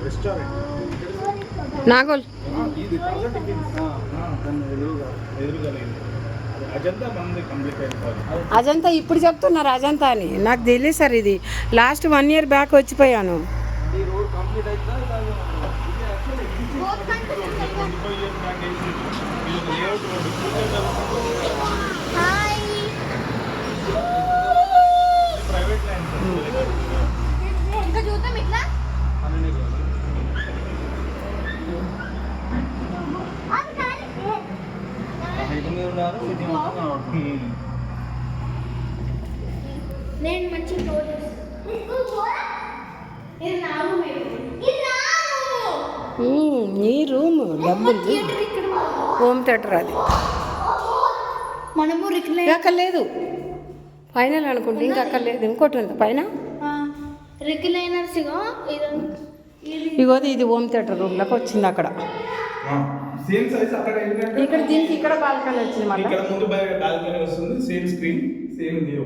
Restaurant Nagole ఇది ఎదురుగా లేదు. అజంతా మంది కంప్లీట్ అయిపోయింది. అజంతా ఇప్పుడు చెప్తున్నారు అజంతా అని. నాకు తెలియదు సార్, ఇది లాస్ట్ 1 year బ్యాక్ వచ్చిపోయాను. ఈ రోడ్ కంప్లీట్ అవుతుందా? ప్రైవేట్ ల్యాండ్ ఇంకా చూద్దాం ఇట్లా. నేను మంచి నీ రూమ్ డబ్బులు హోమ్ థియేటర్ అది మనము అక్కడ లేదు, ఫైనల్ అనుకుంటే ఇంకా అక్కడ లేదు, ఇంకోటి ఉంది పైన. రిక్లైనర్స్ ఇగోది ఇది హోమ్ థియేటర్ రూమ్లోకి వచ్చింది. అక్కడ సేమ్ సైజ్ అక్కడ ఇక్కడ దీనికి ఇక్కడ బాల్కనీ వచ్చింది. మళ్ళీ ఇక్కడ ముందు బాల్కనీ వస్తుంది, సేమ్ స్క్రీన్ సేమ్ వ్యూ.